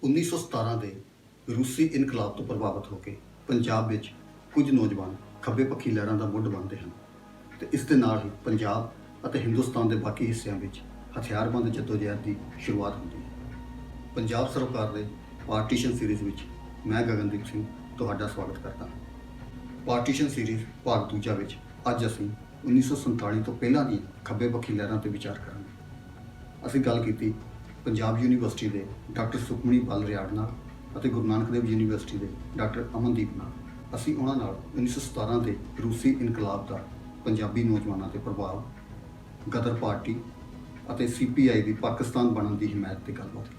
1917 ਦੇ ਰੂਸੀ ਇਨਕਲਾਬ ਤੋਂ ਪ੍ਰਭਾਵਿਤ ਹੋ ਕੇ ਪੰਜਾਬ ਵਿੱਚ ਕੁਝ ਨੌਜਵਾਨ ਖੱਬੇ ਪੱਖੀ ਲਹਿਰਾਂ ਦਾ ਮੁੱਢ ਬਣਦੇ ਹਨ ਤੇ ਇਸ ਦੇ ਨਾਲ ਹੀ ਪੰਜਾਬ ਅਤੇ ਹਿੰਦੁਸਤਾਨ ਦੇ ਬਾਕੀ ਹਿੱਸਿਆਂ ਵਿੱਚ ਹਥਿਆਰਬੰਦ ਜੱਦੋਜਹਿਦ ਦੀ ਸ਼ੁਰੂਆਤ ਹੁੰਦੀ ਹੈ। ਪੰਜਾਬ ਸਰਕਾਰ ਦੇ ਪਾਰਟੀਸ਼ਨ ਸੀਰੀਜ਼ ਵਿੱਚ ਮੈਂ ਗਗਨਦੀਪ ਸਿੰਘ ਤੁਹਾਡਾ ਸਵਾਗਤ ਕਰਦਾ ਹਾਂ। ਪਾਰਟੀਸ਼ਨ ਸੀਰੀਜ਼ ਭਾਗ ਦੂਜਾ ਵਿੱਚ ਅੱਜ ਅਸੀਂ 1947 ਤੋਂ ਪਹਿਲਾਂ ਦੀ ਖੱਬੇ ਪੱਖੀ ਲਹਿਰਾਂ 'ਤੇ ਵਿਚਾਰ ਕਰਾਂਗੇ। ਅਸੀਂ ਗੱਲ ਕੀਤੀ ਪੰਜਾਬ ਯੂਨੀਵਰਸਿਟੀ ਦੇ ਡਾਕਟਰ ਸੁਖਮਣੀ ਬਲ ਰਿਆੜ ਨਾਲ ਅਤੇ ਗੁਰੂ ਨਾਨਕ ਦੇਵ ਯੂਨੀਵਰਸਿਟੀ ਦੇ ਡਾਕਟਰ ਅਮਨਦੀਪ ਨਾਲ। ਅਸੀਂ ਉਹਨਾਂ ਨਾਲ 1917 ਦੇ ਰੂਸੀ ਇਨਕਲਾਬ ਦਾ ਪੰਜਾਬੀ ਨੌਜਵਾਨਾਂ 'ਤੇ ਪ੍ਰਭਾਵ, ਗਦਰ ਪਾਰਟੀ ਅਤੇ CPI ਦੀ ਪਾਕਿਸਤਾਨ ਬਣਨ ਦੀ ਹਮਾਇਤ 'ਤੇ ਗੱਲਬਾਤ ਕੀਤੀ।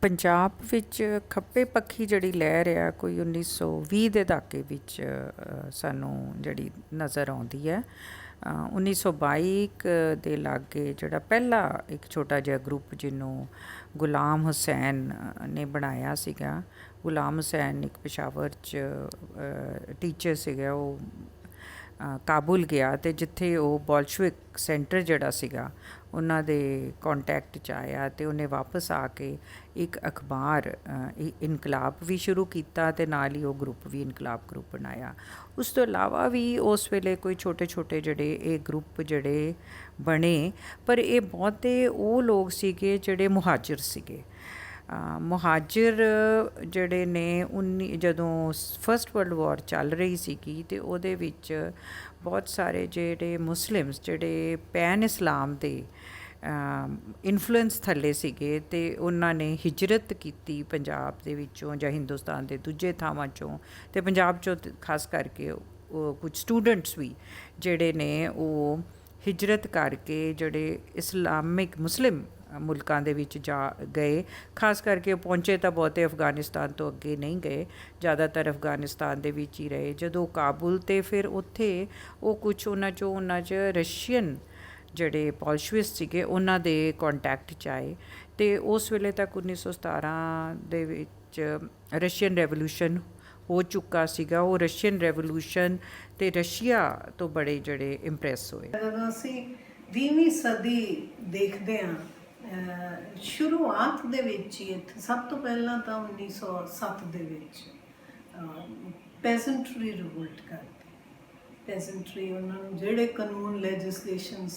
ਪੰਜਾਬ ਵਿੱਚ ਖੱਬੇ ਪੱਖੀ ਜਿਹੜੀ ਲਹਿਰ ਆ ਕੋਈ 1920 ਦੇ ਦਹਾਕੇ ਵਿੱਚ ਸਾਨੂੰ ਜਿਹੜੀ ਨਜ਼ਰ ਆਉਂਦੀ ਹੈ। 1922 ਦੇ ਲਾਗੇ ਜਿਹੜਾ ਪਹਿਲਾ ਇੱਕ ਛੋਟਾ ਜਿਹਾ ਗਰੁੱਪ ਜਿਹਨੂੰ ਗੁਲਾਮ ਹੁਸੈਨ ਨੇ ਬਣਾਇਆ ਸੀਗਾ। ਗੁਲਾਮ ਹੁਸੈਨ ਇੱਕ ਪੇਸ਼ਾਵਰ 'ਚ ਟੀਚਰ ਸੀਗਾ। ਉਹ ਕਾਬੁਲ ਗਿਆ ਅਤੇ ਜਿੱਥੇ ਉਹ ਬੋਲਸ਼ਵਿਕ ਸੈਂਟਰ ਜਿਹੜਾ ਸੀਗਾ ਉਹਨਾਂ ਦੇ ਕੰਟੈਕਟ 'ਚ ਆਇਆ ਅਤੇ ਉਹਨੇ ਵਾਪਸ ਆ ਕੇ ਇੱਕ ਅਖਬਾਰ ਇਨਕਲਾਬ ਵੀ ਸ਼ੁਰੂ ਕੀਤਾ ਅਤੇ ਨਾਲ ਹੀ ਉਹ ਗਰੁੱਪ ਵੀ ਇਨਕਲਾਬ ਗਰੁੱਪ ਬਣਾਇਆ। ਉਸ ਤੋਂ ਇਲਾਵਾ ਵੀ ਉਸ ਵੇਲੇ ਕੋਈ ਛੋਟੇ ਛੋਟੇ ਜਿਹੜੇ ਇਹ ਗਰੁੱਪ ਜਿਹੜੇ ਬਣੇ, ਪਰ ਇਹ ਬਹੁਤੇ ਉਹ ਲੋਕ ਸੀਗੇ ਜਿਹੜੇ ਮੁਹਾਜਿਰ ਸੀਗੇ। ਮੁਹਾਜਿਰ ਜਿਹੜੇ ਨੇ ਜਦੋਂ ਫਸਟ ਵਰਲਡ ਵਾਰ ਚੱਲ ਰਹੀ ਸੀਗੀ ਅਤੇ ਉਹਦੇ ਵਿੱਚ ਬਹੁਤ ਸਾਰੇ ਜਿਹੜੇ ਮੁਸਲਿਮਸ ਜਿਹੜੇ ਪੈਨ ਇਸਲਾਮ ਦੇ ਇਨਫਲੂਐਂਸ ਥੱਲੇ ਸੀਗੇ ਅਤੇ ਉਹਨਾਂ ਨੇ ਹਿਜਰਤ ਕੀਤੀ ਪੰਜਾਬ ਦੇ ਵਿੱਚੋਂ ਜਾਂ ਹਿੰਦੁਸਤਾਨ ਦੇ ਦੂਜੇ ਥਾਵਾਂ 'ਚੋਂ ਅਤੇ ਪੰਜਾਬ 'ਚੋਂ ਖਾਸ ਕਰਕੇ ਉਹ ਕੁਝ ਸਟੂਡੈਂਟਸ ਵੀ ਜਿਹੜੇ ਨੇ ਉਹ ਹਿਜਰਤ ਕਰਕੇ ਜਿਹੜੇ ਇਸਲਾਮਿਕ ਮੁਸਲਿਮ ਮੁਲਕਾਂ ਦੇ ਵਿੱਚ ਜਾ ਗਏ। ਖਾਸ ਕਰਕੇ ਪਹੁੰਚੇ ਤਾਂ ਬਹੁਤੇ ਅਫਗਾਨਿਸਤਾਨ ਤੋਂ ਅੱਗੇ ਨਹੀਂ ਗਏ, ਜ਼ਿਆਦਾਤਰ ਅਫਗਾਨਿਸਤਾਨ ਦੇ ਵਿੱਚ ਹੀ ਰਹੇ। ਜਦੋਂ ਕਾਬੁਲ ਅਤੇ ਫਿਰ ਉੱਥੇ ਉਹ ਕੁਝ ਉਹਨਾਂ 'ਚ ਰਸ਼ੀਅਨ ਜਿਹੜੇ ਬੋਲਸ਼ਵਿਕ ਸੀਗੇ ਉਹਨਾਂ ਦੇ ਕੰਟੈਕਟ 'ਚ ਆਏ ਅਤੇ ਉਸ ਵੇਲੇ ਤੱਕ 1917 ਦੇ ਵਿੱਚ ਰਸ਼ੀਅਨ ਰੈਵੋਲੂਸ਼ਨ ਹੋ ਚੁੱਕਾ ਸੀਗਾ। ਉਹ ਰਸ਼ੀਅਨ ਰੈਵੋਲੂਸ਼ਨ ਅਤੇ ਰਸ਼ੀਆ ਤੋਂ ਬੜੇ ਜਿਹੜੇ ਇੰਪ੍ਰੈਸ ਹੋਏ। ਜਦੋਂ ਅਸੀਂ 20ਵੀਂ ਸਦੀ ਦੇਖਦੇ ਹਾਂ, ਸ਼ੁਰੂਆਤ ਦੇ ਵਿੱਚ ਹੀ ਇੱਥੇ ਸਭ ਤੋਂ ਪਹਿਲਾਂ ਤਾਂ 1907 ਦੇ ਵਿੱਚ ਪੈਸੈਂਟਰੀ ਰਿਵੋਲਟ ਕਰਦੀ। ਪੈਸੈਂਟਰੀ ਉਹਨਾਂ ਨੂੰ ਜਿਹੜੇ ਕਾਨੂੰਨ ਲੈਜਿਸਲੇਸ਼ਨ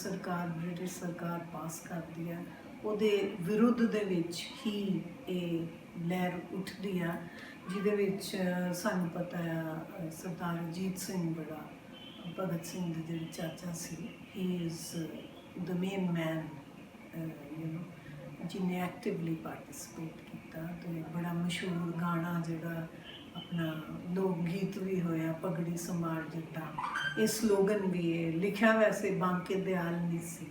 ਬ੍ਰਿਟਿਸ਼ ਸਰਕਾਰ ਪਾਸ ਕਰਦੀ ਹੈ ਉਹਦੇ ਵਿਰੁੱਧ ਦੇ ਵਿੱਚ ਹੀ ਇਹ ਲਹਿਰ ਉੱਠਦੀ ਆ, ਜਿਹਦੇ ਵਿੱਚ ਸਾਨੂੰ ਪਤਾ ਆ ਸਰਦਾਰ ਅਜੀਤ ਸਿੰਘ ਬੜਾ ਭਗਤ ਸਿੰਘ ਦੇ ਜਿਹੜੇ ਚਾਚਾ ਸੀ, ਹੀ ਇਜ਼ ਦ ਮੇਨ ਮੈਨ ਜਿਹਨੇ ਐਕਟਿਵਲੀ ਪਾਰਟੀਸਪੇਟ ਕੀਤਾ। ਅਤੇ ਬੜਾ ਮਸ਼ਹੂਰ ਗਾਣਾ ਜਿਹੜਾ ਆਪਣਾ ਲੋਕ ਗੀਤ ਵੀ ਹੋਇਆ, ਪਗੜੀ ਸੰਭਾਲ ਜੱਟਾ, ਇਹ ਸਲੋਗਨ ਵੀ ਹੈ ਲਿਖਿਆ ਵੈਸੇ ਬਾਂਕੇ ਦਿਆਲ ਨਹੀਂ ਸੀ।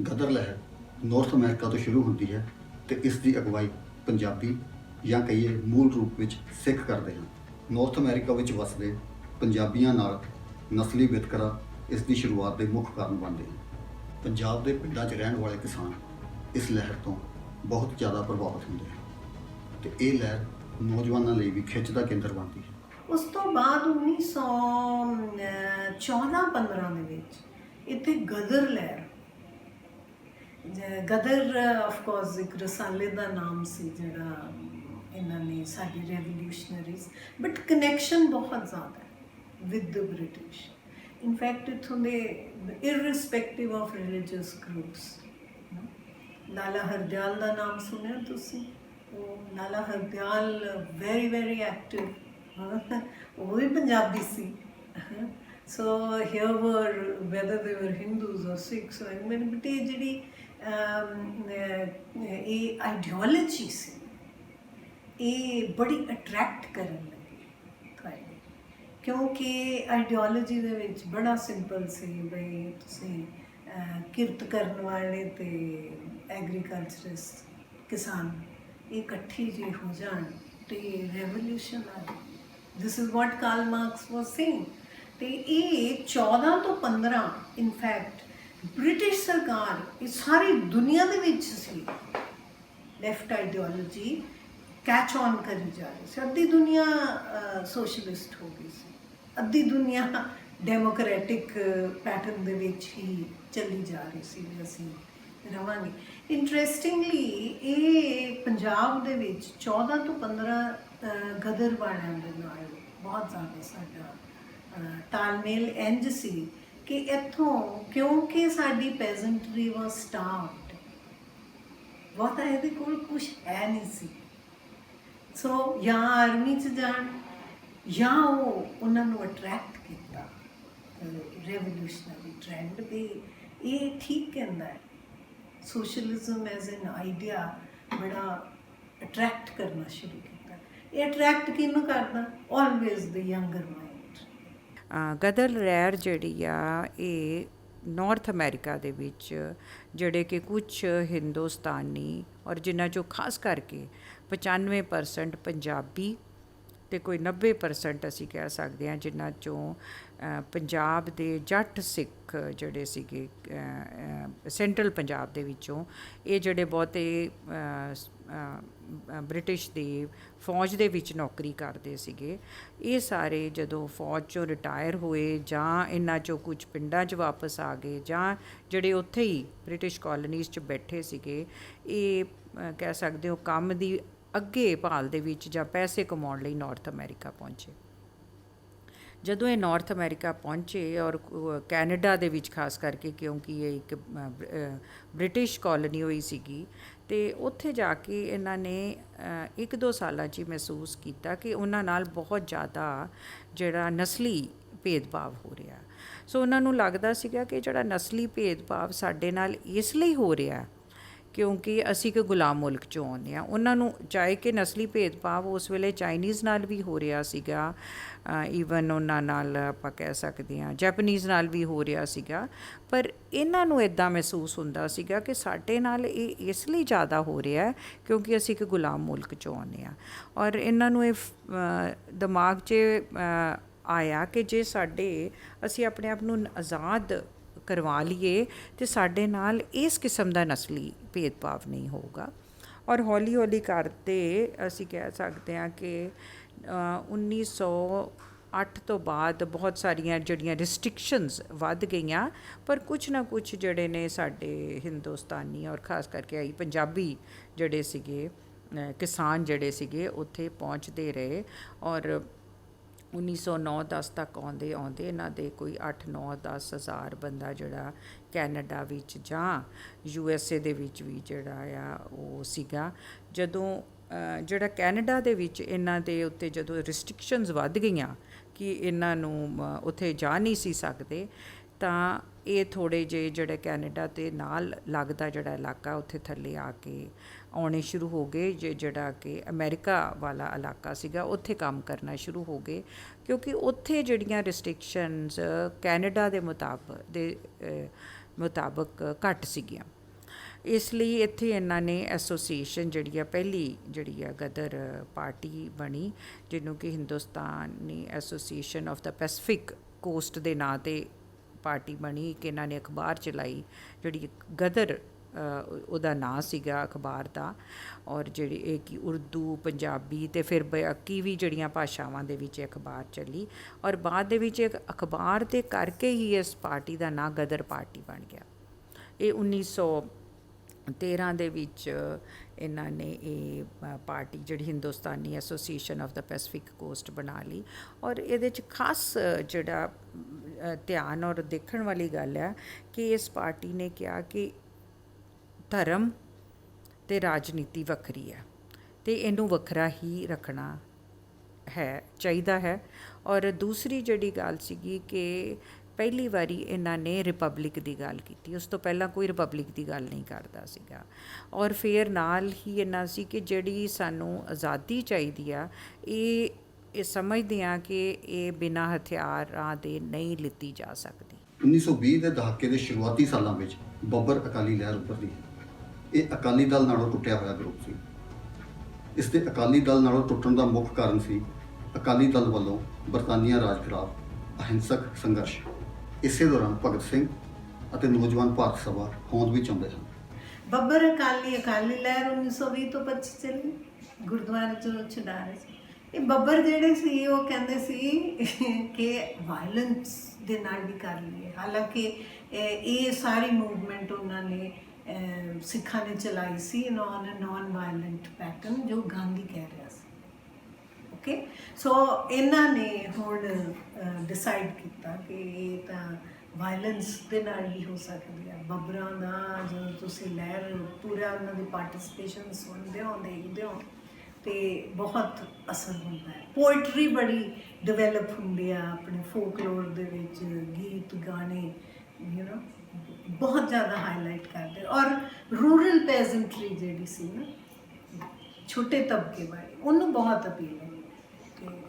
ਗਦਰ ਲਹਿਰ ਨਾਰਥ ਅਮਰੀਕਾ ਤੋਂ ਸ਼ੁਰੂ ਹੁੰਦੀ ਹੈ ਅਤੇ ਇਸ ਦੀ ਅਗਵਾਈ ਪੰਜਾਬੀ ਜਾਂ ਕਹੀਏ ਮੂਲ ਰੂਪ ਵਿੱਚ ਸਿੱਖ ਕਰਦੇ ਹਨ। ਨਾਰਥ ਅਮਰੀਕਾ ਵਿੱਚ ਵਸਦੇ ਪੰਜਾਬੀਆਂ ਨਾਲ ਨਸਲੀ ਵਿਤਕਰਾ ਇਸ ਦੀ ਸ਼ੁਰੂਆਤ ਦੇ ਮੁੱਖ ਕਾਰਨ ਬਣਦੇ ਹਨ। ਪੰਜਾਬ ਦੇ ਪਿੰਡਾਂ 'ਚ ਰਹਿਣ ਵਾਲੇ ਕਿਸਾਨ ਇਸ ਲਹਿਰ ਤੋਂ ਬਹੁਤ ਜ਼ਿਆਦਾ ਪ੍ਰਭਾਵਿਤ ਹੁੰਦੇ ਹਨ ਅਤੇ ਇਹ ਲਹਿਰ ਨੌਜਵਾਨਾਂ ਲਈ ਵੀ ਖਿੱਚ ਦਾ ਕੇਂਦਰ ਬਣਦੀ ਹੈ। ਉਸ ਤੋਂ ਬਾਅਦ 1914-15 ਦੇ ਵਿੱਚ ਇੱਥੇ ਗਦਰ ਲਹਿਰ, ਗਦਰ ਆਫਕੋਰਸ ਇੱਕ ਰਸਾਲੇ ਦਾ ਨਾਮ ਸੀ ਜਿਹੜਾ ਇਹਨਾਂ ਨੇ ਸਾਡੀ ਰੈਵੋਲੂਸ਼ਨਰੀਜ਼, ਬਟ ਕਨੈਕਸ਼ਨ ਬਹੁਤ ਜ਼ਿਆਦਾ ਹੈ ਵਿਦ ਦ ਬ੍ਰਿਟਿਸ਼। ਇਨਫੈਕਟ ਇੱਥੋਂ ਦੇ ਇਰਰਿਸਪੈਕਟਿਵ ਆਫ ਰਿਲੀਜੀਅਸ ਗਰੁੱਪਸ, ਲਾਲਾ ਹਰਦਿਆਲ ਦਾ ਨਾਮ ਸੁਣਿਆ ਤੁਸੀਂ? ਉਹ ਲਾਲਾ ਹਰਦਿਆਲ ਵੈਰੀ ਵੈਰੀ ਐਕਟਿਵ, ਉਹ ਵੀ ਪੰਜਾਬੀ ਸੀ। ਸੋ ਹੇਅਰ ਵਰ ਵੈਦਰ ਦੇ ਵਰ ਹਿੰਦੂਜ਼ ਔਰ ਸਿੱਖਸ, ਬਟ ਇਹ ਜਿਹੜੀ ਇਹ ਆਈਡੀਓਲੋਜੀ ਸੀ ਇਹ ਬੜੀ ਅਟਰੈਕਟ ਕਰਨ ਲੱਗੀ ਤੁਹਾਡੇ, ਕਿਉਂਕਿ ਆਈਡੀਓਲੋਜੀ ਦੇ ਵਿੱਚ ਬੜਾ ਸਿੰਪਲ ਸੀ ਬਈ ਤੁਸੀਂ ਕਿਰਤ ਕਰਨ ਵਾਲੇ ਅਤੇ ਐਗਰੀਕਲਚਰਿਸਟ ਕਿਸਾਨ ਇਹ ਇਕੱਠੀ ਜੇ ਹੋ ਜਾਣ ਅਤੇ ਰੈਵੋਲੂਸ਼ਨ ਆ ਗਈ। This is what Karl Marx was saying. ਅਤੇ ਇਹ 14 ਤੋਂ 15 ਇਨਫੈਕਟ ਬ੍ਰਿਟਿਸ਼ ਸਰਕਾਰ ਇਹ ਸਾਰੀ ਦੁਨੀਆ ਦੇ ਵਿੱਚ ਸੀ ਲੈਫਟ ਆਈਡੀਓਲੋਜੀ ਕੈਚ ਔਨ ਕਰੀ ਜਾ ਰਹੀ ਸੀ। ਅੱਧੀ ਦੁਨੀਆ ਸੋਸ਼ਲਿਸਟ ਹੋ ਗਈ ਸੀ, ਅੱਧੀ ਦੁਨੀਆ ਡੈਮੋਕਰੈਟਿਕ ਪੈਟਰਨ ਦੇ ਵਿੱਚ ਹੀ ਚੱਲੀ ਜਾ ਰਹੀ ਸੀ ਵੀ ਅਸੀਂ ਰਵਾਂਗੇ। ਇੰਟਰਸਟਿੰਗਲੀ ਇਹ ਪੰਜਾਬ ਦੇ ਵਿੱਚ 14 ਤੋਂ 15 ਗਦਰ ਵਾਲਿਆਂ ਦੇ ਨਾਲ ਬਹੁਤ ਜ਼ਿਆਦਾ ਸਾਡਾ ਤਾਲਮੇਲ ਇੰਝ ਸੀ ਕਿ ਇੱਥੋਂ, ਕਿਉਂਕਿ ਸਾਡੀ ਪੈਜ਼ੈਂਟਰੀ ਵਾਸ ਸਟਾਰਵਡ, ਬਹੁਤਾ ਇਹਦੇ ਕੋਲ ਕੁਝ ਹੈ ਨਹੀਂ ਸੀ, ਸੋ ਜਾਂ ਆਰਮੀ 'ਚ ਜਾਣ ਜਾਂ ਉਹਨਾਂ ਨੂੰ ਅਟਰੈਕਟ ਕੀਤਾ ਰੈਵੋਲੂਸ਼ਨਰੀ ਟ੍ਰੈਂਡ ਵੀ। ਇਹ ਠੀਕ ਕਹਿੰਦਾ ਹੈ, ਸੋਸ਼ਲਿਜ਼ਮ ਐਜ਼ ਐਨ ਆਈਡੀਆ ਬੜਾ ਅਟਰੈਕਟ ਕਰਨਾ ਸ਼ੁਰੂ ਕੀਤਾ। ਇਹ ਅਟਰੈਕਟ ਕਿਹਨੂੰ ਕਰਦਾ? ਆਲਵੇਜ਼ ਦ ਯੰਗਰ ਮਾਈਂਡ। ਗਦਰ ਲਹਿਰ ਜਿਹੜੀ ਆ ਇਹ ਨਾਰਥ ਅਮਰੀਕਾ ਦੇ ਵਿੱਚ ਜਿਹੜੇ ਕਿ ਕੁਝ ਹਿੰਦੁਸਤਾਨੀ ਔਰ ਜਿਨ੍ਹਾਂ 'ਚੋਂ ਖਾਸ ਕਰਕੇ 95% ਪੰਜਾਬੀ ਅਤੇ ਕੋਈ 90% ਅਸੀਂ ਕਹਿ ਸਕਦੇ ਹਾਂ ਜਿਨ੍ਹਾਂ ਚੋਂ ਪੰਜਾਬ ਦੇ ਜੱਟ ਸਿੱਖ ਜਿਹੜੇ ਸੀਗੇ ਸੈਂਟਰਲ ਪੰਜਾਬ ਦੇ ਵਿੱਚੋਂ, ਇਹ ਜਿਹੜੇ ਬਹੁਤੇ ਬ੍ਰਿਟਿਸ਼ ਦੀ ਫੌਜ ਦੇ ਵਿੱਚ ਨੌਕਰੀ ਕਰਦੇ ਸੀਗੇ, ਇਹ ਸਾਰੇ ਜਦੋਂ ਫੌਜ 'ਚੋਂ ਰਿਟਾਇਰ ਹੋਏ ਜਾਂ ਇਹਨਾਂ 'ਚੋਂ ਕੁਝ ਪਿੰਡਾਂ 'ਚ ਵਾਪਸ ਆ ਗਏ ਜਾਂ ਜਿਹੜੇ ਉੱਥੇ ਹੀ ਬ੍ਰਿਟਿਸ਼ ਕਾਲੋਨੀਜ਼ 'ਚ ਬੈਠੇ ਸੀਗੇ, ਇਹ ਕਹਿ ਸਕਦੇ ਹੋ ਕੰਮ ਦੀ ਅੱਗੇ ਭਾਲ ਦੇ ਵਿੱਚ ਜਾਂ ਪੈਸੇ ਕਮਾਉਣ ਲਈ ਨਾਰਥ ਅਮਰੀਕਾ ਪਹੁੰਚੇ। ਜਦੋਂ ਇਹ ਨਾਰਥ ਅਮਰੀਕਾ ਪਹੁੰਚੇ ਔਰ ਕੈਨੇਡਾ ਦੇ ਵਿੱਚ ਖਾਸ ਕਰਕੇ, ਕਿਉਂਕਿ ਇਹ ਇੱਕ ਬ੍ਰਿਟਿਸ਼ ਕਾਲੋਨੀ ਹੋਈ ਸੀਗੀ, ਅਤੇ ਉੱਥੇ ਜਾ ਕੇ ਇਹਨਾਂ ਨੇ 1-2 ਸਾਲਾਂ 'ਚ ਹੀ ਮਹਿਸੂਸ ਕੀਤਾ ਕਿ ਉਹਨਾਂ ਨਾਲ ਬਹੁਤ ਜ਼ਿਆਦਾ ਜਿਹੜਾ ਨਸਲੀ ਭੇਦਭਾਵ ਹੋ ਰਿਹਾ। ਸੋ ਉਹਨਾਂ ਨੂੰ ਲੱਗਦਾ ਸੀਗਾ ਕਿ ਜਿਹੜਾ ਨਸਲੀ ਭੇਦਭਾਵ ਸਾਡੇ ਨਾਲ ਇਸ ਲਈ ਹੋ ਰਿਹਾ ਕਿਉਂਕਿ ਅਸੀਂ ਇੱਕ ਗੁਲਾਮ ਮੁਲਕ 'ਚੋਂ ਆਉਂਦੇ ਹਾਂ। ਉਹਨਾਂ ਨੂੰ ਚਾਹੇ ਕਿ ਨਸਲੀ ਭੇਦਭਾਵ ਉਸ ਵੇਲੇ ਚਾਈਨੀਜ਼ ਨਾਲ ਵੀ ਹੋ ਰਿਹਾ ਸੀਗਾ, ਈਵਨ ਉਹਨਾਂ ਨਾਲ ਆਪਾਂ ਕਹਿ ਸਕਦੇ ਹਾਂ ਜੈਪਨੀਜ਼ ਨਾਲ ਵੀ ਹੋ ਰਿਹਾ ਸੀਗਾ, ਪਰ ਇਹਨਾਂ ਨੂੰ ਇੱਦਾਂ ਮਹਿਸੂਸ ਹੁੰਦਾ ਸੀਗਾ ਕਿ ਸਾਡੇ ਨਾਲ ਇਹ ਇਸ ਲਈ ਜ਼ਿਆਦਾ ਹੋ ਰਿਹਾ ਕਿਉਂਕਿ ਅਸੀਂ ਇੱਕ ਗੁਲਾਮ ਮੁਲਕ 'ਚੋਂ ਆਉਂਦੇ ਹਾਂ। ਔਰ ਇਹਨਾਂ ਨੂੰ ਇਹ ਦਿਮਾਗ 'ਚ ਆਇਆ ਕਿ ਜੇ ਅਸੀਂ ਆਪਣੇ ਆਪ ਨੂੰ ਆਜ਼ਾਦ ਕਰਵਾ ਲਈਏ ਅਤੇ ਸਾਡੇ ਨਾਲ ਇਸ ਕਿਸਮ ਦਾ ਨਸਲੀ ਭੇਦਭਾਵ ਨਹੀਂ ਹੋਊਗਾ। ਔਰ ਹੌਲੀ ਹੌਲੀ ਕਰਦੇ ਅਸੀਂ ਕਹਿ ਸਕਦੇ ਹਾਂ ਕਿ 1908 ਤੋਂ ਬਾਅਦ ਬਹੁਤ ਸਾਰੀਆਂ ਜਿਹੜੀਆਂ ਰਿਸਟ੍ਰਿਕਸ਼ਨਸ ਵੱਧ ਗਈਆਂ, ਪਰ ਕੁਛ ਨਾ ਕੁਛ ਜਿਹੜੇ ਨੇ ਸਾਡੇ ਹਿੰਦੁਸਤਾਨੀ ਔਰ ਖਾਸ ਕਰਕੇ ਆਈ ਪੰਜਾਬੀ ਜਿਹੜੇ ਸੀਗੇ ਕਿਸਾਨ ਜਿਹੜੇ ਸੀਗੇ ਉੱਥੇ ਪਹੁੰਚਦੇ ਰਹੇ। ਔਰ 1909-10 ਤੱਕ ਆਉਂਦੇ ਇਹਨਾਂ ਦੇ ਕੋਈ 8-9-10 ਹਜ਼ਾਰ ਬੰਦਾ ਜਿਹੜਾ ਕੈਨੇਡਾ ਵਿੱਚ ਜਾਂ USA ਦੇ ਵਿੱਚ ਵੀ ਜਿਹੜਾ ਆ ਉਹ ਸੀਗਾ। ਜਦੋਂ ਜਿਹੜਾ ਕੈਨੇਡਾ ਦੇ ਵਿੱਚ ਇਹਨਾਂ ਦੇ ਉੱਤੇ ਜਦੋਂ ਰਿਸਟ੍ਰਿਕਸ਼ਨਸ ਵੱਧ ਗਈਆਂ ਕਿ ਇਹਨਾਂ ਨੂੰ ਉੱਥੇ ਜਾ ਨਹੀਂ ਸੀ ਸਕਦੇ, ਤਾਂ ਇਹ ਥੋੜ੍ਹੇ ਜਿਹੇ ਜਿਹੜੇ ਕੈਨੇਡਾ ਦੇ ਨਾਲ ਲੱਗਦਾ ਜਿਹੜਾ ਇਲਾਕਾ ਉੱਥੇ ਥੱਲੇ ਆ ਕੇ ਆਉਣੇ ਸ਼ੁਰੂ ਹੋ ਗਏ। ਜਿਹੜਾ ਕਿ ਅਮਰੀਕਾ ਵਾਲਾ ਇਲਾਕਾ ਸੀਗਾ ਉੱਥੇ ਕੰਮ ਕਰਨਾ ਸ਼ੁਰੂ ਹੋ ਗਏ, ਕਿਉਂਕਿ ਉੱਥੇ ਜਿਹੜੀਆਂ ਰਿਸਟ੍ਰਿਕਸ਼ਨਸ ਕੈਨੇਡਾ ਦੇ ਮੁਤਾਬਕ ਘੱਟ ਸੀਗੀਆਂ। ਇਸ ਲਈ ਇੱਥੇ ਇਹਨਾਂ ਨੇ ਐਸੋਸੀਏਸ਼ਨ ਜਿਹੜੀ ਆ ਪਹਿਲੀ ਜਿਹੜੀ ਆ ਗਦਰ ਪਾਰਟੀ ਬਣੀ, ਜਿਹਨੂੰ ਕਿ Hindustani association of the Pacific cost ਦੇ ਨਾਂ 'ਤੇ ਪਾਰਟੀ ਬਣੀ। ਕਿ ਇਹਨਾਂ ਨੇ ਅਖਬਾਰ ਚਲਾਈ ਜਿਹੜੀ ਗਦਰ ਉਹਦਾ ਨਾਂ ਸੀਗਾ ਅਖਬਾਰ ਦਾ, ਔਰ ਜਿਹੜੀ ਇਹ ਕਿ ਉਰਦੂ ਪੰਜਾਬੀ ਅਤੇ ਫਿਰ ਬਾਕੀ ਵੀ ਜਿਹੜੀਆਂ ਭਾਸ਼ਾਵਾਂ ਦੇ ਵਿੱਚ ਅਖਬਾਰ ਚੱਲੀ। ਔਰ ਬਾਅਦ ਦੇ ਵਿੱਚ ਇੱਕ ਅਖਬਾਰ ਦੇ ਕਰਕੇ ਹੀ ਇਸ ਪਾਰਟੀ ਦਾ ਨਾਂ ਗਦਰ ਪਾਰਟੀ ਬਣ ਗਿਆ। ਇਹ 1913 ਦੇ ਵਿੱਚ ਇਹਨਾਂ ਨੇ ਇਹ ਪਾਰਟੀ ਜਿਹੜੀ Hindustani association of the Pacific cost ਬਣਾ ਲਈ। ਔਰ ਇਹਦੇ 'ਚ ਖਾਸ ਜਿਹੜਾ ਧਿਆਨ ਔਰ ਦੇਖਣ ਵਾਲੀ ਗੱਲ ਹੈ ਕਿ ਇਸ ਪਾਰਟੀ ਨੇ ਕਿਹਾ ਕਿ ਧਰਮ ਅਤੇ ਰਾਜਨੀਤੀ ਵੱਖਰੀ ਹੈ ਅਤੇ ਇਹਨੂੰ ਵੱਖਰਾ ਹੀ ਰੱਖਣਾ ਚਾਹੀਦਾ ਹੈ। ਔਰ ਦੂਸਰੀ ਜਿਹੜੀ ਗੱਲ ਸੀਗੀ ਕਿ ਪਹਿਲੀ ਵਾਰੀ ਇਹਨਾਂ ਨੇ ਰਿਪਬਲਿਕ ਦੀ ਗੱਲ ਕੀਤੀ, ਉਸ ਤੋਂ ਪਹਿਲਾਂ ਕੋਈ ਰਿਪਬਲਿਕ ਦੀ ਗੱਲ ਨਹੀਂ ਕਰਦਾ ਸੀਗਾ। ਔਰ ਫਿਰ ਨਾਲ ਹੀ ਇਹਨਾਂ ਸੀ ਕਿ ਜਿਹੜੀ ਸਾਨੂੰ ਆਜ਼ਾਦੀ ਚਾਹੀਦੀ ਆ ਇਹ ਸਮਝਦੇ ਹਾਂ ਕਿ ਇਹ ਬਿਨਾਂ ਹਥਿਆਰਾਂ ਦੇ ਨਹੀਂ ਲਿੱਤੀ ਜਾ ਸਕਦੀ। 1920 ਦੇ ਦਹਾਕੇ ਦੇ ਸ਼ੁਰੂਆਤੀ ਸਾਲਾਂ ਵਿੱਚ ਬੱਬਰ ਅਕਾਲੀ ਲਹਿਰ ਉੱਭਰਦੀ ਹੈ। ਇਹ ਅਕਾਲੀ ਦਲ ਨਾਲੋਂ ਟੁੱਟਿਆ ਹੋਇਆ ਗਰੁੱਪ ਸੀ। ਇਸ ਦੇ ਅਕਾਲੀ ਦਲ ਨਾਲੋਂ ਟੁੱਟਣ ਦਾ ਮੁੱਖ ਕਾਰਨ ਸੀ ਅਕਾਲੀ ਦਲ ਵੱਲੋਂ ਬਰਤਾਨੀਆ ਰਾਜ ਖਿਲਾਫ ਅਹਿੰਸਕ ਸੰਘਰਸ਼। ਇਸੇ ਦੌਰਾਨ ਭਗਤ ਸਿੰਘ ਅਤੇ ਨੌਜਵਾਨ ਭਾਰਤ ਸਭਾ ਹੋਂਦ ਵਿੱਚ ਆਉਂਦੇ ਹਨ। ਬੱਬਰ ਅਕਾਲੀ ਲਹਿਰ 1920 ਤੋਂ 25 ਚੱਲੀ, ਗੁਰਦੁਆਰੇ 'ਚ ਛੁਡਾ ਰਹੇ ਸੀ। ਇਹ ਬੱਬਰ ਜਿਹੜੇ ਸੀ ਉਹ ਕਹਿੰਦੇ ਸੀ ਕਿ ਵਾਇਲੈਂਸ ਦੇ ਨਾਲ ਵੀ ਕਰ ਲਈਏ। ਹਾਲਾਂਕਿ ਇਹ ਸਾਰੀ ਮੂਵਮੈਂਟ ਉਹਨਾਂ ਨੇ ਸਿੱਖਾਂ ਨੇ ਚਲਾਈ ਸੀ on a non violent pattern, ਜੋ ਗਾਂਧੀ ਕਹਿ ਰਿਹਾ ਸੀ। ਓਕੇ, ਸੋ ਇਹਨਾਂ ਨੇ ਹੁਣ ਡਿਸਾਈਡ ਕੀਤਾ ਕਿ ਇਹ ਤਾਂ ਵਾਇਲੈਂਸ ਦੇ ਨਾਲ ਹੀ ਹੋ ਸਕਦੀ ਹੈ। ਬੱਬਰਾਂ ਦਾ ਜਦੋਂ ਤੁਸੀਂ ਲਹਿਰ ਪੂਰਾ ਉਹਨਾਂ ਦੀ ਪਾਰਟਿਸਪੇਸ਼ਨ ਸੁਣਦੇ ਹੋ, ਦੇਖਦੇ ਹੋ, ਤੇ ਬਹੁਤ ਅਸਰ ਹੁੰਦਾ ਹੈ। ਪੋਇਟਰੀ ਬੜੀ ਡਿਵੈਲਪ ਹੁੰਦੀ ਆ ਆਪਣੇ ਫੋਕਲੋਰ ਦੇ ਵਿੱਚ, ਗੀਤ ਗਾਣੇ ਬਹੁਤ ਜ਼ਿਆਦਾ ਹਾਈਲਾਈਟ ਕਰਦੇ। ਔਰ ਰੂਰਲ ਪੈਜ਼ੈਂਟਰੀ ਜਿਹੜੀ ਸੀ ਨਾ, ਛੋਟੇ ਤਬਕੇ ਵਾਲੀ, ਉਹਨੂੰ ਬਹੁਤ ਅਪੀਲ ਹੋਈ।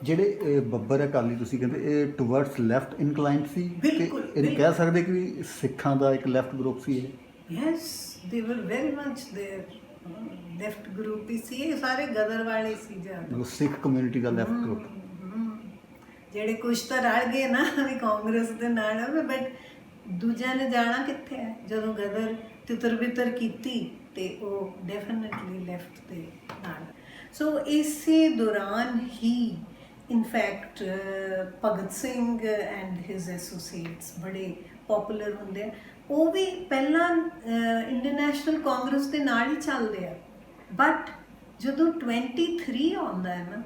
ਜਿਹੜੇ ਬੱਬਰ ਅਕਾਲੀ ਤੁਸੀਂ ਕਹਿੰਦੇ ਇਹ ਟੁਵਰਡਸ ਲੈਫਟ ਇਨਕਲਾਈਨਡ ਸੀ, ਬਿਲਕੁਲ, ਇਹ ਕਹਿ ਸਕਦੇ ਕਿ ਵੀ ਸਿੱਖਾਂ ਦਾ ਇੱਕ ਲੈਫਟ ਗਰੁੱਪ ਸੀ ਇਹ? Yes, they were very much there left group ਹੀ ਸੀ। ਇਹ ਸਾਰੇ ਗਦਰ ਵਾਲੇ ਸੀ ਜ਼ਿਆਦਾ, ਸਿੱਖ ਕਮਿਊਨਿਟੀ ਦਾ ਲੈਫਟ ਗਰੁੱਪ। ਜਿਹੜੇ ਕੁਛ ਤਾਂ ਰਲ ਗਏ ਨਾ ਵੀ ਕਾਂਗਰਸ ਦੇ ਨਾਲ, ਬਟ ਦੂਜਿਆਂ ਨੇ ਜਾਣਾ ਕਿੱਥੇ ਹੈ? ਜਦੋਂ ਗਦਰ ਤਿੱਤਰ ਬਿੱਤਰ ਕੀਤੀ ਤੇ ਉਹ ਡੈਫੀਨਿਟਲੀ ਲੈਫਟ ਦੇ ਨਾਲ। ਸੋ ਇਸੇ ਦੌਰਾਨ ਹੀ in fact Bhagat Singh and his associates ਬੜੇ ਪਪੂਲਰ ਹੁੰਦੇ ਆ। ਉਹ ਵੀ ਪਹਿਲਾਂ ਇੰਡੀਅਨ ਨੈਸ਼ਨਲ ਕਾਂਗਰਸ ਦੇ ਨਾਲ ਹੀ ਚੱਲਦੇ ਆ, ਬਟ ਜਦੋਂ 23 ਆਉਂਦਾ ਹੈ ਨਾ,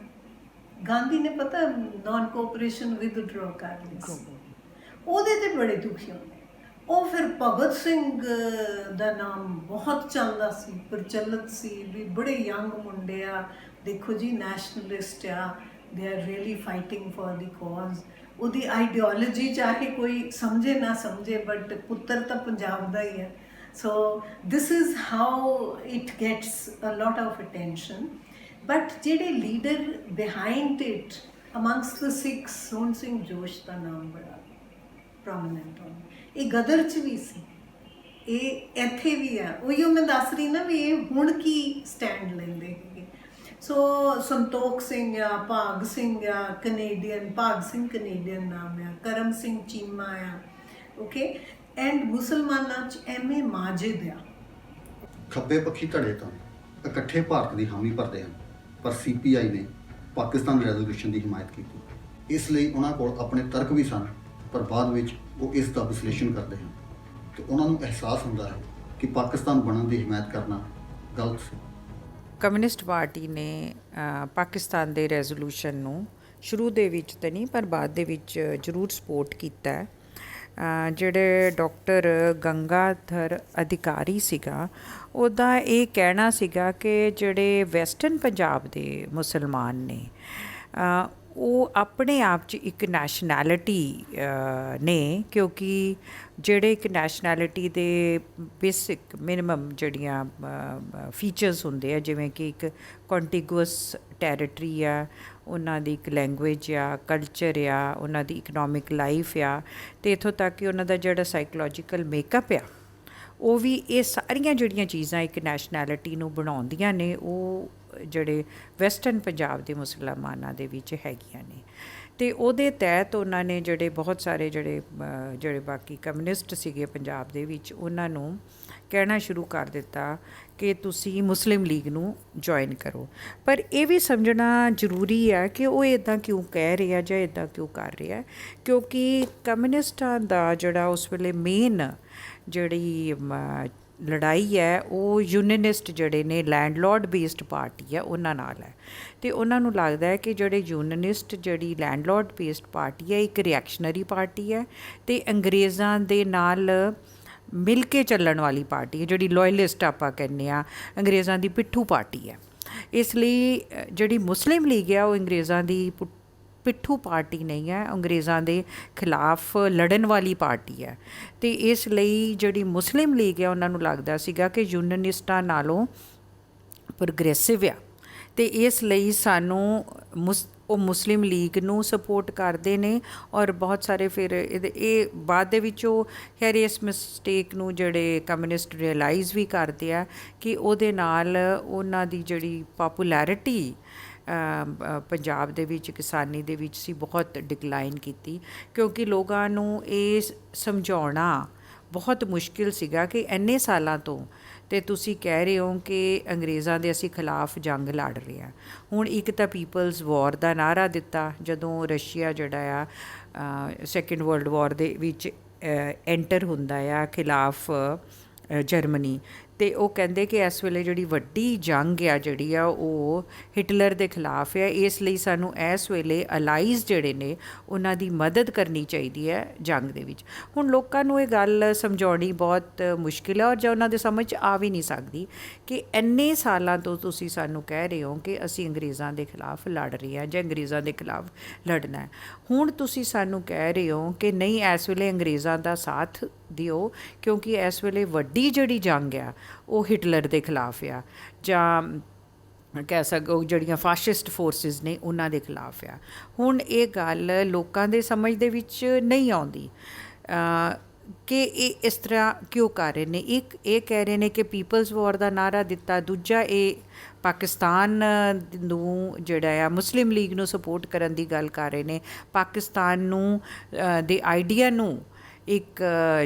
ਗਾਂਧੀ ਨੇ ਪਤਾ ਨਾਨ ਕੋਆਪਰੇਸ਼ਨ ਵਿਦਡਰਾ ਕਰ ਲਈ ਸੀ, ਉਹਦੇ ਤੇ ਬੜੇ ਦੁਖੀ ਹੁੰਦੇ। ਉਹ ਫਿਰ ਭਗਤ ਸਿੰਘ ਦਾ ਨਾਮ ਬਹੁਤ ਚੱਲਦਾ ਸੀ, ਪ੍ਰਚਲਿਤ ਸੀ ਵੀ ਬੜੇ ਯੰਗ ਮੁੰਡੇ ਆ, ਦੇਖੋ ਜੀ ਨੈਸ਼ਨਲਿਸਟ ਆ, they are really fighting for the cause. ਉਹਦੀ ਆਈਡੀਓਲੋਜੀ ਚਾਹੇ ਕੋਈ ਸਮਝੇ ਨਾ ਸਮਝੇ, ਬਟ ਪੁੱਤਰ ਤਾਂ ਪੰਜਾਬ ਦਾ ਹੀ ਹੈ। So this is how it gets a lot of attention. But ਜਿਹੜੇ leader behind it amongst the Sikhs, Sohan Singh Josh ਦਾ ਨਾਮ ਬੜਾ ਪ੍ਰੋਮੀਨੈਂਟ ਹੋਣਾ। ਇਹ ਗਦਰ 'ਚ ਵੀ ਸੀ, ਇਹ ਇੱਥੇ ਵੀ ਆ। ਉਹੀ ਮੈਂ ਦੱਸ ਰਹੀ ਨਾ ਵੀ ਇਹ ਹੁਣ ਕੀ ਸਟੈਂਡ ਲੈਂਦੇ ਹੈਗੇ। ਸੋ ਸੰਤੋਖ ਸਿੰਘ ਆ, ਭਾਗ ਸਿੰਘ ਆ, ਕੈਨੇਡੀਅਨ ਭਾਗ ਸਿੰਘ ਕੈਨੇਡੀਅਨ ਨਾਮ ਆ, ਕਰਮ ਸਿੰਘ ਚੀਮਾ ਆ, ਓਕੇ, ਐਂਡ ਮੁਸਲਮਾਨਾਂ 'ਚ ਐਮ.ਏ. ਮਾਜਿਦ ਆ। ਖੱਬੇ ਪੱਖੀ ਧੜੇ ਤਾਂ ਇਕੱਠੇ ਭਾਰਤ ਦੀ ਹਾਮੀ ਭਰਦੇ ਹਨ, ਪਰ ਸੀਪੀਆਈ ਨੇ ਪਾਕਿਸਤਾਨ ਰੈਜ਼ੋਲੂਸ਼ਨ ਦੀ ਹਮਾਇਤ ਕੀਤੀ। ਇਸ ਲਈ ਉਹਨਾਂ ਕੋਲ ਆਪਣੇ ਤਰਕ ਵੀ ਸਨ, ਪਰ ਬਾਅਦ ਵਿੱਚ ਉਹ ਇਸ ਦਾ ਵਿਸ਼ਲੇਸ਼ਣ ਕਰਦੇ ਹਨ ਤੇ ਉਹਨਾਂ ਨੂੰ ਅਹਿਸਾਸ ਹੁੰਦਾ ਹੈ ਕਿ ਪਾਕਿਸਤਾਨ ਬਣਨ ਦੀ ਹਮਾਇਤ ਕਰਨਾ ਗਲਤ ਸੀ। ਕਮਿਊਨਿਸਟ ਪਾਰਟੀ ਨੇ ਪਾਕਿਸਤਾਨ ਦੇ ਰੈਜ਼ੋਲੂਸ਼ਨ ਨੂੰ ਸ਼ੁਰੂ ਦੇ ਵਿੱਚ ਤਾਂ ਨਹੀਂ, ਪਰ ਬਾਅਦ ਦੇ ਵਿੱਚ ਜ਼ਰੂਰ ਸਪੋਰਟ ਕੀਤਾ ਹੈ। ਜਿਹੜੇ ਡਾਕਟਰ ਗੰਗਾਧਰ ਅਧਿਕਾਰੀ ਸੀਗਾ, ਉਹਦਾ ਇਹ ਕਹਿਣਾ ਸੀਗਾ ਕਿ ਜਿਹੜੇ ਵੈਸਟਰਨ ਪੰਜਾਬ ਦੇ ਮੁਸਲਮਾਨ ਨੇ ਉਹ ਆਪਣੇ ਆਪ 'ਚ ਇੱਕ ਨੈਸ਼ਨੈਲਿਟੀ ਨੇ, ਕਿਉਂਕਿ ਜਿਹੜੇ ਇੱਕ ਨੈਸ਼ਨੈਲਿਟੀ ਦੇ ਬੇਸਿਕ ਮਿਨੀਮਮ ਜਿਹੜੀਆਂ ਫੀਚਰਸ ਹੁੰਦੇ ਆ, ਜਿਵੇਂ ਕਿ ਇੱਕ ਕੰਟੀਗੂਅਸ ਟੈਰੀਟਰੀ ਆ, ਉਹਨਾਂ ਦੀ ਇੱਕ ਲੈਂਗੁਏਜ ਆ, ਕਲਚਰ ਆ, ਉਹਨਾਂ ਦੀ ਇਕਨੋਮਿਕ ਲਾਈਫ ਆ, ਅਤੇ ਇੱਥੋਂ ਤੱਕ ਕਿ ਉਹਨਾਂ ਦਾ ਜਿਹੜਾ ਸਾਈਕੋਲੋਜੀਕਲ ਮੇਕਅਪ ਆ, ਉਹ ਵੀ, ਇਹ ਸਾਰੀਆਂ ਜਿਹੜੀਆਂ ਚੀਜ਼ਾਂ ਇੱਕ ਨੈਸ਼ਨੈਲਿਟੀ ਨੂੰ ਬਣਾਉਂਦੀਆਂ ਨੇ, ਉਹ ਜਿਹੜੇ ਵੈਸਟਰਨ ਪੰਜਾਬ ਦੇ ਮੁਸਲਮਾਨਾਂ ਦੇ ਵਿੱਚ ਹੈਗੀਆਂ ਨੇ। ਅਤੇ ਉਹਦੇ ਤਹਿਤ ਉਹਨਾਂ ਨੇ ਜਿਹੜੇ ਬਹੁਤ ਸਾਰੇ ਜਿਹੜੇ ਬਾਕੀ ਕਮਿਊਨਿਸਟ ਸੀਗੇ ਪੰਜਾਬ ਦੇ ਵਿੱਚ, ਉਹਨਾਂ ਨੂੰ ਕਹਿਣਾ ਸ਼ੁਰੂ ਕਰ ਦਿੱਤਾ ਕਿ ਤੁਸੀਂ ਮੁਸਲਿਮ ਲੀਗ ਨੂੰ ਜੁਆਇਨ ਕਰੋ। ਪਰ ਇਹ ਵੀ ਸਮਝਣਾ ਜ਼ਰੂਰੀ ਹੈ ਕਿ ਉਹ ਇੱਦਾਂ ਕਿਉਂ ਕਹਿ ਰਿਹਾ ਜਾਂ ਇੱਦਾਂ ਕਿਉਂ ਕਰ ਰਿਹਾ, ਕਿਉਂਕਿ ਕਮਿਊਨਿਸਟਾਂ ਦਾ ਜਿਹੜਾ ਉਸ ਵੇਲੇ ਮੇਨ ਜਿਹੜੀ ਲੜਾਈ ਹੈ ਉਹ ਯੂਨੀਅਨਿਸਟ ਜਿਹੜੇ ਨੇ, ਲੈਂਡਲੋਰਡ ਬੇਸਡ ਪਾਰਟੀ ਹੈ, ਉਹਨਾਂ ਨਾਲ ਹੈ। ਅਤੇ ਉਹਨਾਂ ਨੂੰ ਲੱਗਦਾ ਹੈ ਕਿ ਜਿਹੜੇ ਯੂਨੀਅਨਿਸਟ ਜਿਹੜੀ ਲੈਂਡਲੋਰਡ ਬੇਸਡ ਪਾਰਟੀ ਹੈ, ਇੱਕ ਰਿਐਕਸ਼ਨਰੀ ਪਾਰਟੀ ਹੈ ਅਤੇ ਅੰਗਰੇਜ਼ਾਂ ਦੇ ਨਾਲ ਮਿਲ ਕੇ ਚੱਲਣ ਵਾਲੀ ਪਾਰਟੀ ਹੈ, ਜਿਹੜੀ ਲੋਇਲਿਸਟ ਆਪਾਂ ਕਹਿੰਦੇ ਹਾਂ, ਅੰਗਰੇਜ਼ਾਂ ਦੀ ਪਿੱਠੂ ਪਾਰਟੀ ਹੈ। ਇਸ ਲਈ ਜਿਹੜੀ ਮੁਸਲਿਮ ਲੀਗ ਹੈ ਉਹ ਅੰਗਰੇਜ਼ਾਂ ਦੀ ਪਿੱਠੂ ਪਾਰਟੀ ਨਹੀਂ ਹੈ, ਅੰਗਰੇਜ਼ਾਂ ਦੇ ਖਿਲਾਫ ਲੜਨ ਵਾਲੀ ਪਾਰਟੀ ਹੈ। ਅਤੇ ਇਸ ਲਈ ਜਿਹੜੀ ਮੁਸਲਿਮ ਲੀਗ ਹੈ, ਉਹਨਾਂ ਨੂੰ ਲੱਗਦਾ ਸੀਗਾ ਕਿ ਯੂਨੀਅਨਿਸਟਾਂ ਨਾਲੋਂ ਪ੍ਰੋਗਰੈਸਿਵ ਆ, ਅਤੇ ਇਸ ਲਈ ਸਾਨੂੰ ਉਹ ਮੁਸਲਿਮ ਲੀਗ ਨੂੰ ਸਪੋਰਟ ਕਰਦੇ ਨੇ। ਔਰ ਬਹੁਤ ਸਾਰੇ ਫਿਰ ਇਹ ਬਾਅਦ ਦੇ ਵਿੱਚ ਉਹ ਖੈਰ ਇਸ ਮਿਸਟੇਕ ਨੂੰ ਜਿਹੜੇ ਕਮਿਊਨਿਸਟ ਰਿਅਲਾਈਜ਼ ਵੀ ਕਰਦੇ ਆ ਕਿ ਉਹਦੇ ਨਾਲ ਉਹਨਾਂ ਦੀ ਜਿਹੜੀ ਪਾਪੂਲੈਰਿਟੀ ਪੰਜਾਬ ਦੇ ਵਿੱਚ ਕਿਸਾਨੀ ਦੇ ਵਿੱਚ ਸੀ, ਬਹੁਤ ਡਿਕਲਾਈਨ ਕੀਤੀ, ਕਿਉਂਕਿ ਲੋਕਾਂ ਨੂੰ ਇਹ ਸਮਝਾਉਣਾ ਬਹੁਤ ਮੁਸ਼ਕਿਲ ਸੀਗਾ ਕਿ ਇੰਨੇ ਸਾਲਾਂ ਤੋਂ ਅਤੇ ਤੁਸੀਂ ਕਹਿ ਰਹੇ ਹੋ ਕਿ ਅੰਗਰੇਜ਼ਾਂ ਦੇ ਅਸੀਂ ਖਿਲਾਫ ਜੰਗ ਲੜ ਰਹੇ ਹਾਂ। ਹੁਣ ਇੱਕ ਤਾਂ ਪੀਪਲਸ ਵਾਰ ਦਾ ਨਾਅਰਾ ਦਿੱਤਾ ਜਦੋਂ ਰਸ਼ੀਆ ਜਿਹੜਾ ਆ ਸੈਕਿੰਡ ਵਰਲਡ ਵਾਰ ਦੇ ਵਿੱਚ ਐਂਟਰ ਹੁੰਦਾ ਆ ਖਿਲਾਫ ਜਰਮਨੀ, ਅਤੇ ਉਹ ਕਹਿੰਦੇ ਕਿ ਇਸ ਵੇਲੇ ਜਿਹੜੀ ਵੱਡੀ ਜੰਗ ਆ ਜਿਹੜੀ ਆ ਉਹ ਹਿਟਲਰ ਦੇ ਖਿਲਾਫ ਆ, ਇਸ ਲਈ ਸਾਨੂੰ ਇਸ ਵੇਲੇ ਅਲਾਈਜ਼ ਜਿਹੜੇ ਨੇ ਉਹਨਾਂ ਦੀ ਮਦਦ ਕਰਨੀ ਚਾਹੀਦੀ ਹੈ ਜੰਗ ਦੇ ਵਿੱਚ। ਹੁਣ ਲੋਕਾਂ ਨੂੰ ਇਹ ਗੱਲ ਸਮਝਾਉਣੀ ਬਹੁਤ ਮੁਸ਼ਕਿਲ ਹੈ, ਔਰ ਜਾਂ ਉਹਨਾਂ ਦੇ ਸਮਝ 'ਚ ਆ ਵੀ ਨਹੀਂ ਸਕਦੀ ਕਿ ਇੰਨੇ ਸਾਲਾਂ ਤੋਂ ਤੁਸੀਂ ਸਾਨੂੰ ਕਹਿ ਰਹੇ ਹੋ ਕਿ ਅਸੀਂ ਅੰਗਰੇਜ਼ਾਂ ਦੇ ਖਿਲਾਫ ਲੜ ਰਹੇ ਹਾਂ ਜਾਂ ਅੰਗਰੇਜ਼ਾਂ ਦੇ ਖਿਲਾਫ ਲੜਨਾ ਹੈ। ਹੁਣ ਤੁਸੀਂ ਸਾਨੂੰ ਕਹਿ ਰਹੇ ਹੋ ਕਿ ਨਹੀਂ, ਇਸ ਵੇਲੇ ਅੰਗਰੇਜ਼ਾਂ ਦਾ ਸਾਥ ਦਿਓ ਕਿਉਂਕਿ ਇਸ ਵੇਲੇ ਵੱਡੀ ਜਿਹੜੀ ਜੰਗ ਆ ਉਹ ਹਿਟਲਰ ਦੇ ਖਿਲਾਫ ਆ, ਜਾਂ ਕਹਿ ਸਕੋ ਜਿਹੜੀਆਂ ਫਾਸ਼ਿਸਟ ਫੋਰਸਿਸ ਨੇ ਉਹਨਾਂ ਦੇ ਖਿਲਾਫ ਆ। ਹੁਣ ਇਹ ਗੱਲ ਲੋਕਾਂ ਦੇ ਸਮਝ ਦੇ ਵਿੱਚ ਨਹੀਂ ਆਉਂਦੀ ਕਿ ਇਹ ਇਸ ਤਰ੍ਹਾਂ ਕਿਉਂ ਕਰ ਰਹੇ ਨੇ। ਇੱਕ ਇਹ ਕਹਿ ਰਹੇ ਨੇ ਕਿ ਪੀਪਲਸ ਵਾਰ ਦਾ ਨਾਅਰਾ ਦਿੱਤਾ, ਦੂਜਾ ਇਹ ਪਾਕਿਸਤਾਨ ਨੂੰ ਜਿਹੜਾ ਆ ਮੁਸਲਿਮ ਲੀਗ ਨੂੰ ਸਪੋਰਟ ਕਰਨ ਦੀ ਗੱਲ ਕਰ ਰਹੇ ਨੇ, ਪਾਕਿਸਤਾਨ ਨੂੰ ਦੇ ਆਈਡੀਆ ਨੂੰ ਇੱਕ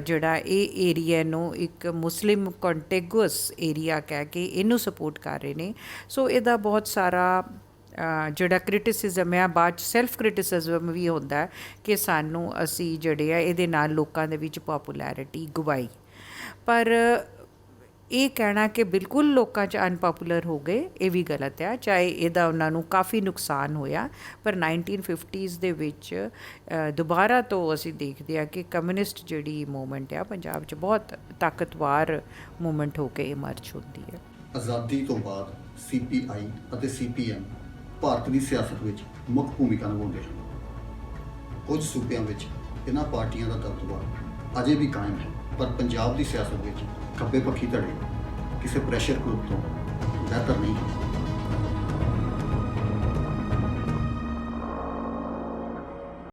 ਜਿਹੜਾ ਇਹ ਏਰੀਆ ਨੂੰ ਇੱਕ ਮੁਸਲਿਮ ਕੰਟੈਗੂਅਸ ਏਰੀਆ ਕਹਿ ਕੇ ਇਹਨੂੰ ਸਪੋਰਟ ਕਰ ਰਹੇ ਨੇ। ਸੋ ਇਹਦਾ ਬਹੁਤ ਸਾਰਾ ਜਿਹੜਾ ਕ੍ਰਿਟਿਸਿਜ਼ਮ ਹੈ, ਬਾਅਦ 'ਚ ਸੈਲਫ ਕ੍ਰਿਟਿਸਿਜ਼ਮ ਵੀ ਹੁੰਦਾ ਕਿ ਸਾਨੂੰ ਅਸੀਂ ਜਿਹੜੇ ਆ ਇਹਦੇ ਨਾਲ ਲੋਕਾਂ ਦੇ ਵਿੱਚ ਪੋਪੂਲੈਰਿਟੀ ਗਵਾਈ। ਪਰ ਇਹ ਕਹਿਣਾ ਕਿ ਬਿਲਕੁਲ ਲੋਕਾਂ 'ਚ ਅਨਪੋਪੂਲਰ ਹੋ ਗਏ, ਇਹ ਵੀ ਗਲਤ ਆ। ਚਾਹੇ ਇਹਦਾ ਉਹਨਾਂ ਨੂੰ ਕਾਫੀ ਨੁਕਸਾਨ ਹੋਇਆ, ਪਰ 1950s ਦੇ ਵਿੱਚ ਦੁਬਾਰਾ ਤੋਂ ਅਸੀਂ ਦੇਖਦੇ ਹਾਂ ਕਿ ਕਮਿਊਨਿਸਟ ਜਿਹੜੀ ਮੂਵਮੈਂਟ ਆ ਪੰਜਾਬ 'ਚ ਬਹੁਤ ਤਾਕਤਵਰ ਮੂਵਮੈਂਟ ਹੋ ਕੇ ਇਮਰਜ ਹੁੰਦੀ ਹੈ। ਆਜ਼ਾਦੀ ਤੋਂ ਬਾਅਦ CPI ਅਤੇ CPM ਭਾਰਤ ਦੀ ਸਿਆਸਤ ਵਿੱਚ ਮੁੱਖ ਭੂਮਿਕਾ ਨਿਭਾਉਂਦੇ ਹਨ। ਕੁਝ ਸੂਬਿਆਂ ਵਿੱਚ ਇਹਨਾਂ ਪਾਰਟੀਆਂ ਦਾ ਦਬਦਬਾ ਅਜੇ ਵੀ ਕਾਇਮ ਹੈ, ਪਰ ਪੰਜਾਬ ਦੀ ਸਿਆਸਤ ਵਿੱਚ ਖੱਬੇ ਪੱਖੀ ਧੜੇ ਕਿਸੇ ਪ੍ਰੈਸ਼ਰ ਗਰੁੱਪ ਤੋਂ ਬਿਹਤਰ ਨਹੀਂ ਹਨ।